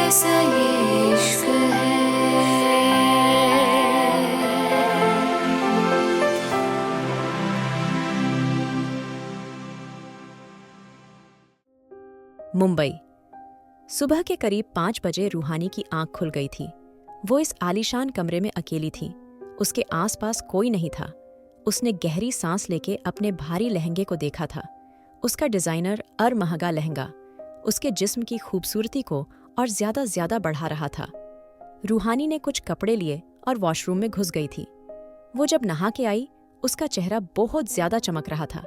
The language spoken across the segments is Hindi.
कैसा ये इश्क है। मुंबई। सुबह के करीब 5 बजे रूहानी की आंख खुल गई थी। वो इस आलीशान कमरे में अकेली थी। उसके आसपास कोई नहीं था। उसने गहरी सांस लेके अपने भारी लहंगे को देखा था। उसका डिजाइनर महंगा लहंगा उसके जिस्म की खूबसूरती को और ज्यादा बढ़ा रहा था। रूहानी ने कुछ कपड़े लिए और वॉशरूम में घुस गई थी। वो जब नहा के आई, उसका चेहरा बहुत ज्यादा चमक रहा था।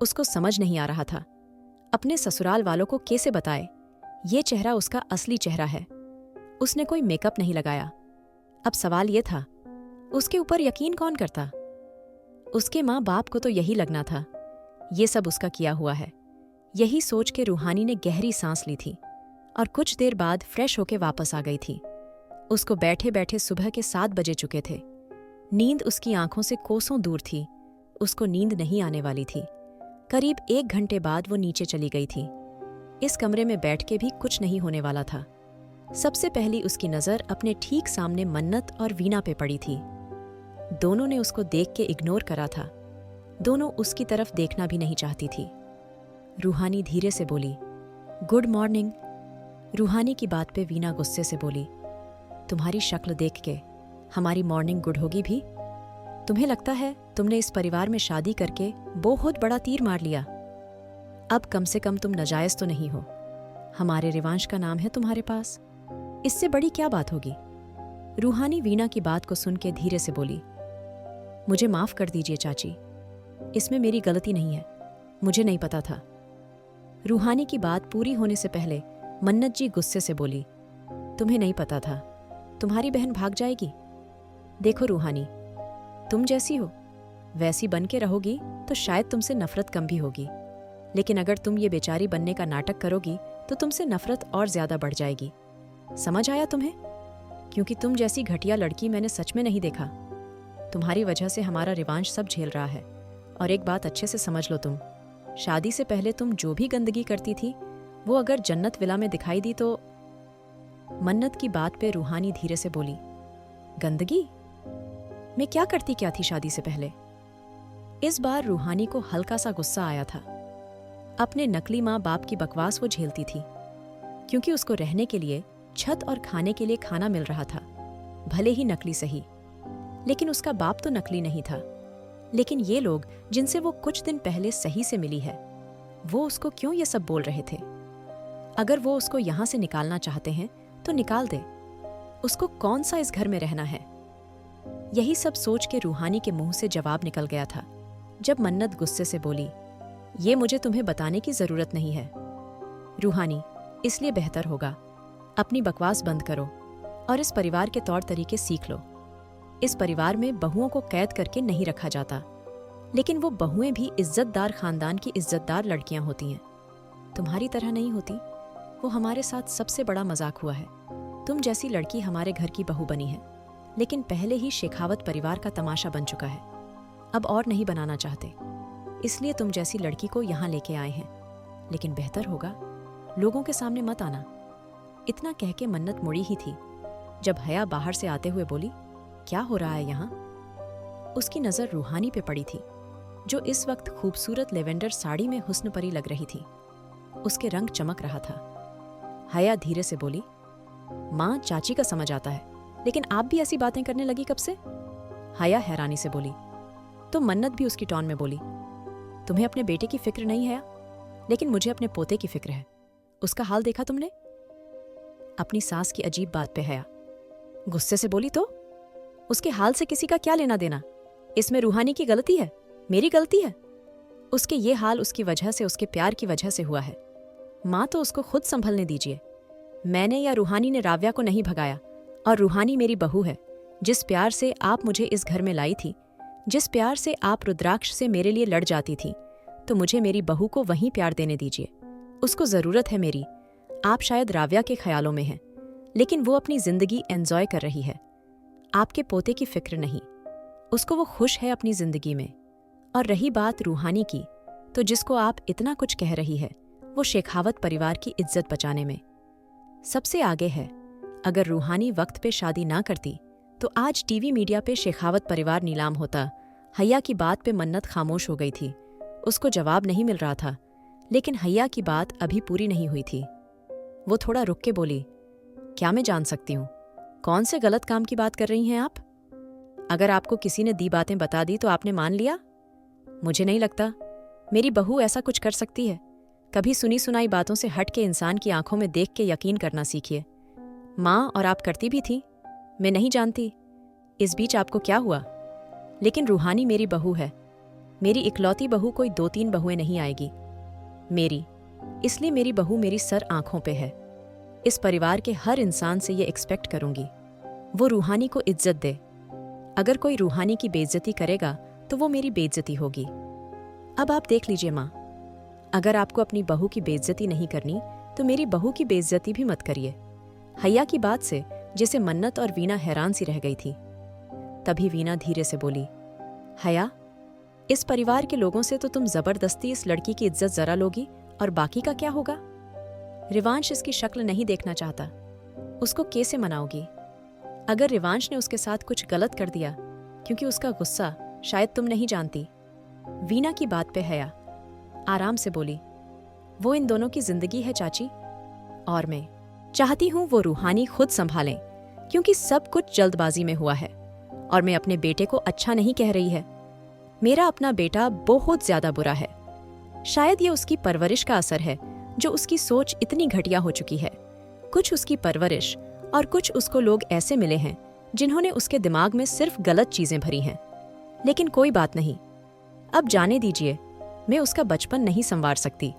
उसको समझ नहीं आ रहा था अपने ससुराल वालों को कैसे बताए ये चेहरा उसका असली चेहरा है। उसने कोई मेकअप नहीं लगाया। अब सवाल ये था, उसके ऊपर यकीन कौन करता? उसके माँ बाप को तो यही लगना था ये सब उसका किया हुआ है। यही सोच के रूहानी ने गहरी सांस ली थी और कुछ देर बाद फ्रेश होके वापस आ गई थी। उसको बैठे बैठे सुबह के 7 बजे चुके थे। नींद उसकी आंखों से कोसों दूर थी। उसको नींद नहीं आने वाली थी। करीब 1 घंटे बाद वो नीचे चली गई थी। इस कमरे में बैठ के भी कुछ नहीं होने वाला था। सबसे पहली उसकी नज़र अपने ठीक सामने मन्नत और वीना पे पड़ी थी। दोनों ने उसको देख के इग्नोर करा था। दोनों उसकी तरफ देखना भी नहीं चाहती थी। रूहानी धीरे से बोली, गुड मॉर्निंग। रूहानी की बात पे वीना गुस्से से बोली, तुम्हारी शक्ल देख के हमारी मॉर्निंग गुड होगी भी? तुम्हें लगता है तुमने इस परिवार में शादी करके बहुत बड़ा तीर मार लिया? अब कम से कम तुम नाजायज तो नहीं हो। हमारे रिवांश का नाम है तुम्हारे पास। इससे बड़ी क्या बात होगी? रूहानी वीना की बात को सुन के धीरे से बोली, मुझे माफ कर दीजिए चाची, इसमें मेरी गलती नहीं है, मुझे नहीं पता था। रूहानी की बात पूरी होने से पहले मन्नत जी गुस्से से बोली, तुम्हें नहीं पता था? तुम्हारी बहन भाग जाएगी। देखो रूहानी, तुम जैसी हो वैसी बन के रहोगी तो शायद तुमसे नफरत कम भी होगी, लेकिन अगर तुम ये बेचारी बनने का नाटक करोगी तो तुमसे नफरत और ज्यादा बढ़ जाएगी। समझ आया तुम्हें? क्योंकि तुम जैसी घटिया लड़की मैंने सच में नहीं देखा। तुम्हारी वजह से हमारा रिवांश सब झेल रहा है। और एक बात अच्छे से समझ लो, तुम शादी से पहले तुम जो भी गंदगी करती थी वो अगर जन्नत विला में दिखाई दी तो। मन्नत की बात पे रूहानी धीरे से बोली, गंदगी? मैं क्या करती क्या थी शादी से पहले? इस बार रूहानी को हल्का सा गुस्सा आया था। अपने नकली माँ बाप की बकवास वो झेलती थी, क्योंकि उसको रहने के लिए छत और खाने के लिए खाना मिल रहा था, भले ही नकली सही। लेकिन उसका बाप तो नकली नहीं था। लेकिन ये लोग जिनसे वो कुछ दिन पहले सही से मिली है, वो उसको क्यों ये सब बोल रहे थे? अगर वो उसको यहां से निकालना चाहते हैं तो निकाल दे। उसको कौन सा इस घर में रहना है? यही सब सोच के रूहानी के मुंह से जवाब निकल गया था जब मन्नत गुस्से से बोली, ये मुझे तुम्हें बताने की जरूरत नहीं है रूहानी, इसलिए बेहतर होगा अपनी बकवास बंद करो और इस परिवार के तौर तरीके सीख लो। इस परिवार में बहुओं को कैद करके नहीं रखा जाता, लेकिन वो बहुएं भी इज्जतदार खानदान की इज्जतदार लड़कियां होती हैं। तुम्हारी तरह नहीं होती। वो हमारे साथ सबसे बड़ा मजाक हुआ है। तुम जैसी लड़की हमारे घर की बहू बनी है, लेकिन पहले ही शेखावत परिवार का तमाशा बन चुका है। अब और नहीं बनाना चाहते, इसलिए तुम जैसी लड़की को यहाँ लेके आए हैं। लेकिन बेहतर होगा लोगों के सामने मत आना। इतना कह के मन्नत मुड़ी ही थी जब हया बाहर से आते हुए बोली, क्या हो रहा है यहाँ? उसकी नजर रूहानी पे पड़ी थी, जो इस वक्त खूबसूरत लेवेंडर साड़ी में हुस्न परी लग रही थी। उसके रंग चमक रहा था। हया धीरे से बोली, माँ चाची का समझ आता है, लेकिन आप भी ऐसी बातें करने लगी कब से? हया हैरानी से बोली। तो मन्नत भी उसकी टोन में बोली, तुम्हें अपने बेटे की फिक्र नहीं है? लेकिन मुझे अपने पोते की फिक्र है। उसका हाल देखा तुमने? अपनी सास की अजीब बात पे हया गुस्से से बोली, तो उसके हाल से किसी का क्या लेना देना? इसमें रूहानी की गलती है? मेरी गलती है? उसके ये हाल उसकी वजह से, उसके प्यार की वजह से हुआ है। माँ तो उसको खुद संभलने दीजिए। मैंने या रूहानी ने राव्या को नहीं भगाया, और रूहानी मेरी बहू है। जिस प्यार से आप मुझे इस घर में लाई थी, जिस प्यार से आप रुद्राक्ष से मेरे लिए लड़ जाती थी, तो मुझे मेरी बहू को वहीं प्यार देने दीजिए। उसको जरूरत है मेरी। आप शायद राव्या के ख्यालों में हैं, लेकिन वो अपनी जिंदगी एंजॉय कर रही है, आपके पोते की फिक्र नहीं। उसको वो खुश है अपनी जिंदगी में। और रही बात रूहानी की, तो जिसको आप इतना कुछ कह रही है, वो शेखावत परिवार की इज्जत बचाने में। सबसे आगे है। अगर रूहानी वक्त पे शादी ना करती तो आज टीवी मीडिया पे शेखावत परिवार नीलाम होता। हैया की बात पे मन्नत खामोश हो गई थी। उसको जवाब नहीं मिल रहा था, लेकिन हैया की बात अभी पूरी नहीं हुई थी। वो थोड़ा रुक के बोली, क्या मैं जान सकती हूँ कौन से गलत काम की बात कर रही हैं आप? अगर आपको किसी ने दी बातें बता दी तो आपने मान लिया? मुझे नहीं लगता मेरी बहू ऐसा कुछ कर सकती है। कभी सुनी सुनाई बातों से हट के इंसान की आंखों में देख के यकीन करना सीखिए। माँ और आप करती भी थी, मैं नहीं जानती। इस बीच आपको क्या हुआ? लेकिन रूहानी मेरी बहू है। मेरी इकलौती बहू कोई 2-3 बहुएं नहीं आएगी मेरी, इसलिए मेरी बहू मेरी सर आंखों पे है। इस परिवार के हर इंसान से ये एक्सपेक्ट करूंगी वो रूहानी को इज्जत दे। अगर कोई रूहानी की बेइज्जती करेगा तो वो मेरी बेइज्जती होगी। अब आप देख लीजिए माँ, अगर आपको अपनी बहू की बेइज्जती नहीं करनी तो मेरी बहू की बेइज्जती भी मत करिए। हैया की बात से जैसे मन्नत और वीना हैरान सी रह गई थी। तभी वीना धीरे से बोली, हैया, इस परिवार के लोगों से तो तुम जबरदस्ती इस लड़की की इज्जत जरा लोगी, और बाकी का क्या होगा? रिवांश इसकी शक्ल नहीं देखना चाहता, उसको कैसे मनाओगी? अगर रिवांश ने उसके साथ कुछ गलत कर दिया, क्योंकि उसका गुस्सा शायद तुम नहीं जानती। वीना की बात पे हैया आराम से बोली, वो इन दोनों की जिंदगी है चाची, और मैं चाहती हूं वो रूहानी खुद संभालें, क्योंकि सब कुछ जल्दबाजी में हुआ है। और मैं अपने बेटे को अच्छा नहीं कह रही है। मेरा अपना बेटा बहुत ज्यादा बुरा है। शायद ये उसकी परवरिश का असर है जो उसकी सोच इतनी घटिया हो चुकी है। कुछ उसकी परवरिश और कुछ उसको लोग ऐसे मिले हैं जिन्होंने उसके दिमाग में सिर्फ गलत चीजें भरी हैं। लेकिन कोई बात नहीं, अब जाने दीजिए। मैं उसका बचपन नहीं संवार सकती,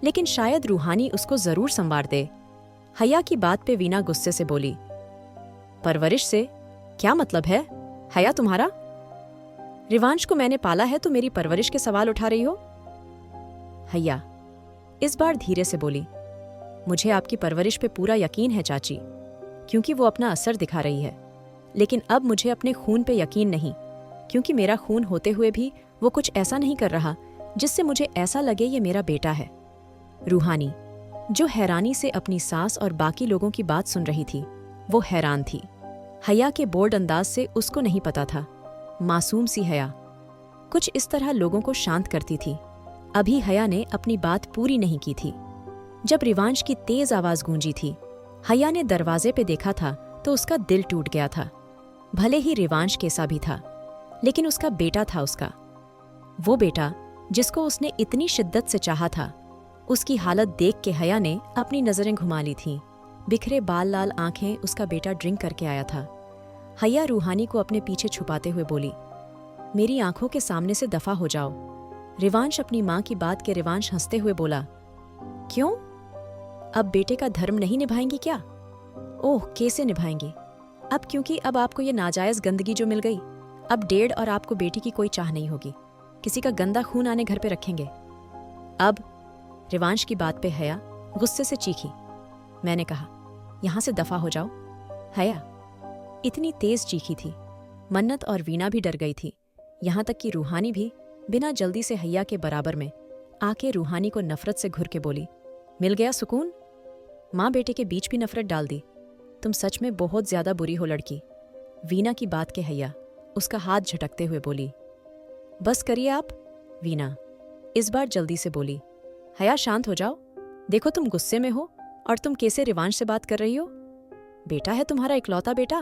लेकिन शायद रूहानी उसको जरूर संवार दे। हैया की बात पे वीना गुस्से से बोली, परवरिश से क्या मतलब है हैया तुम्हारा? रिवांश को मैंने पाला है तो मेरी परवरिश के सवाल उठा रही हो? हैया इस बार धीरे से बोली, मुझे आपकी परवरिश पे पूरा यकीन है चाची, क्योंकि वो अपना असर दिखा रही है। लेकिन अब मुझे अपने खून पे यकीन नहीं, क्योंकि मेरा खून होते हुए भी वो कुछ ऐसा नहीं कर रहा जिससे मुझे ऐसा लगे ये मेरा बेटा है। रूहानी, जो हैरानी से अपनी सास और बाकी लोगों की बात सुन रही थी, वो हैरान थी। हैया के बोर्ड अंदाज से उसको नहीं पता था। मासूम सी हैया कुछ इस तरह लोगों को शांत करती थी। अभी हैया ने अपनी बात पूरी नहीं की थी जब रिवांश की तेज आवाज गूंजी थी। हैया ने दरवाजे पे देखा था तो उसका दिल टूट गया था। भले ही रिवांश कैसा भी था, लेकिन उसका बेटा था उसका। वो बेटा जिसको उसने इतनी शिद्दत से चाहा था। उसकी हालत देख के हैया ने अपनी नजरें घुमा ली थीं। बिखरे बाल लाल आंखें, उसका बेटा ड्रिंक करके आया था। हैया रूहानी को अपने पीछे छुपाते हुए बोली, मेरी आंखों के सामने से दफा हो जाओ। रिवांश अपनी माँ की बात के रिवांश हंसते हुए बोला, क्यों? अब बेटे का धर्म नहीं निभाएंगी क्या? ओह, कैसे निभाएंगी? अब क्योंकि अब आपको ये नाजायज गंदगी जो मिल गई, अब डेढ़ और आपको बेटी की कोई चाह नहीं होगी। किसी का गंदा खून आने घर पे रखेंगे। अब रिवांश की बात पे हैया गुस्से से चीखी, मैंने कहा यहां से दफा हो जाओ। हैया इतनी तेज चीखी थी, मन्नत और वीना भी डर गई थी। यहां तक कि रूहानी भी बिना जल्दी से हैया के बराबर में आके रूहानी को नफरत से घुर के बोली, मिल गया सुकून? माँ बेटे के बीच भी नफरत डाल दी। तुम सच में बहुत ज्यादा बुरी हो लड़की। वीना की बात के हैया उसका हाथ झटकते हुए बोली, बस करिए आप। वीना इस बार जल्दी से बोली, हैया शांत हो जाओ। देखो तुम गुस्से में हो और तुम कैसे रिवांश से बात कर रही हो। बेटा है तुम्हारा इकलौता बेटा।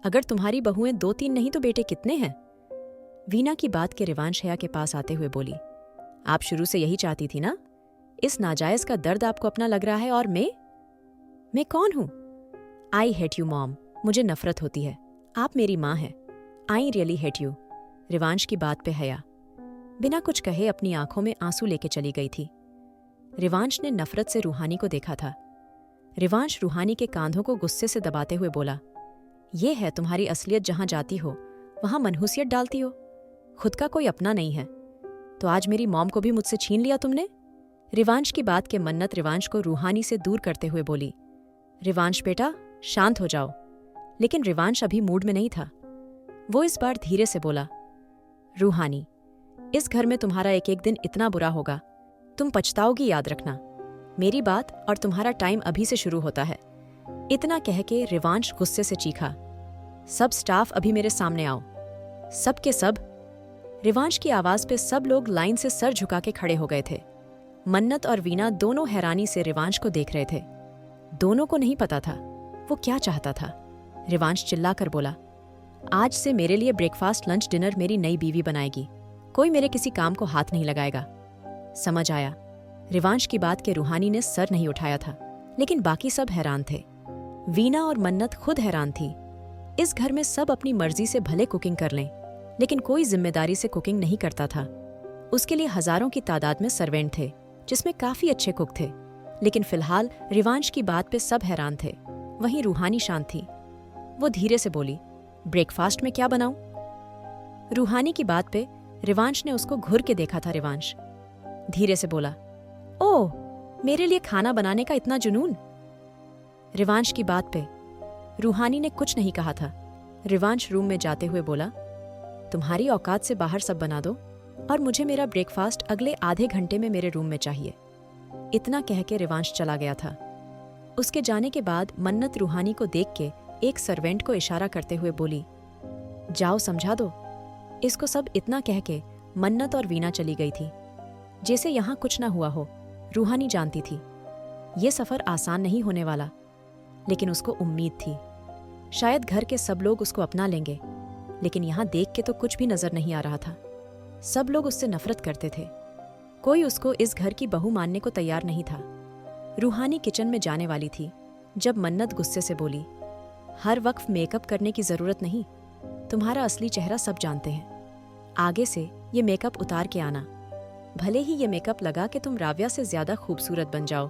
अगर तुम्हारी बहुएं 2-3 नहीं तो बेटे कितने हैं? वीना की बात के रिवांश हैया के पास आते हुए बोली, आप शुरू से यही चाहती थी ना? इस नाजायज का दर्द आपको अपना लग रहा है। और मैं कौन हूं? I hate you mom. मुझे नफरत होती है। आप मेरी माँ हैं। I really hate you. Rivansh की बात पे हैया बिना कुछ कहे अपनी आंखों में आंसू लेके चली गई थी। रिवांश ने नफरत से रूहानी को देखा था। रिवांश रूहानी के कांधों को गुस्से से दबाते हुए बोला, ये है तुम्हारी असलियत। जहां जाती हो वहां मनहूसियत डालती हो। खुद का कोई अपना नहीं है तो आज मेरी मॉम को भी मुझसे छीन लिया तुमने। रिवांश की बात के मन्नत रिवांश को रूहानी से दूर करते हुए बोली, रिवांश बेटा शांत हो जाओ। लेकिन रिवांश अभी मूड में नहीं था। वो इस बार धीरे से बोला, रूहानी, इस घर में तुम्हारा एक एक दिन इतना बुरा होगा तुम पछताओगी, याद रखना। मेरी बात और तुम्हारा टाइम अभी से शुरू होता है। इतना कह के रिवांश गुस्से से चीखा, सब स्टाफ अभी मेरे सामने आओ। सब के सब। रिवांश की आवाज पे सब लोग लाइन से सर झुका के खड़े हो गए थे। मन्नत और वीना दोनों हैरानी से रिवांश को देख रहे थे। दोनों को नहीं पता था वो क्या चाहता था। रिवांश चिल्लाकर बोला, आज से मेरे लिए ब्रेकफास्ट लंच डिनर मेरी नई बीवी बनाएगी। कोई मेरे किसी काम को हाथ नहीं लगाएगा। समझ आया। रिवांश की बात के रूहानी ने सर नहीं उठाया था, लेकिन बाकी सब हैरान थे। वीना और मन्नत खुद हैरान थी। इस घर में सब अपनी मर्जी से भले कुकिंग कर लें, लेकिन कोई जिम्मेदारी से कुकिंग नहीं करता था। उसके लिए हजारों की तादाद में सर्वेंट थे, जिसमें काफी अच्छे कुक थे। लेकिन फिलहाल रिवांश की बात पे सब हैरान थे। वहीं रूहानी शांत थी। वो धीरे से बोली, ब्रेकफास्ट में क्या बनाऊं? रूहानी की बात पे रिवांश ने उसको घुर के देखा था। रिवांश धीरे से बोला, ओह, मेरे लिए खाना बनाने का इतना जुनून? रिवांश की बात पे रूहानी ने कुछ नहीं कहा था। रिवांश रूम में जाते हुए बोला, तुम्हारी औकात से बाहर सब बना दो और मुझे मेरा ब्रेकफास्ट अगले आधे घंटे में मेरे रूम में चाहिए। इतना कह के रिवांश चला गया था। उसके जाने के बाद मन्नत रूहानी को देख के एक सर्वेंट को इशारा करते हुए बोली, जाओ समझा दो इसको। सब इतना कह के मन्नत और वीना चली गई थी, जैसे यहां कुछ ना हुआ हो। रूहानी जानती थी ये सफर आसान नहीं होने वाला, लेकिन उसको उम्मीद थी शायद घर के सब लोग उसको अपना लेंगे। लेकिन यहां देख के तो कुछ भी नजर नहीं आ रहा था। सब लोग उससे नफरत करते थे। कोई उसको इस घर की बहू मानने को तैयार नहीं था। रूहानी किचन में जाने वाली थी जब मन्नत गुस्से से बोली, हर वक्त मेकअप करने की जरूरत नहीं। तुम्हारा असली चेहरा सब जानते हैं। आगे से ये मेकअप उतार के आना। भले ही ये मेकअप लगा कि तुम राव्या से ज्यादा खूबसूरत बन जाओ,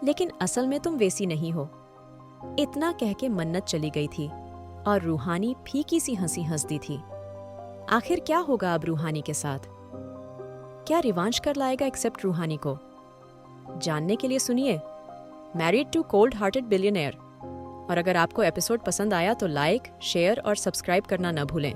लेकिन असल में तुम वैसी नहीं हो। इतना कह के मन्नत चली गई थी और रूहानी फीकी सी हंसी हंस दी थी। आखिर क्या होगा अब रूहानी के साथ? क्या रिवांश कर लाएगा एक्सेप्ट रूहानी को? जानने के लिए सुनिए married to cold hearted billionaire. और अगर आपको एपिसोड पसंद आया तो लाइक, शेयर और सब्सक्राइब करना न भूलें।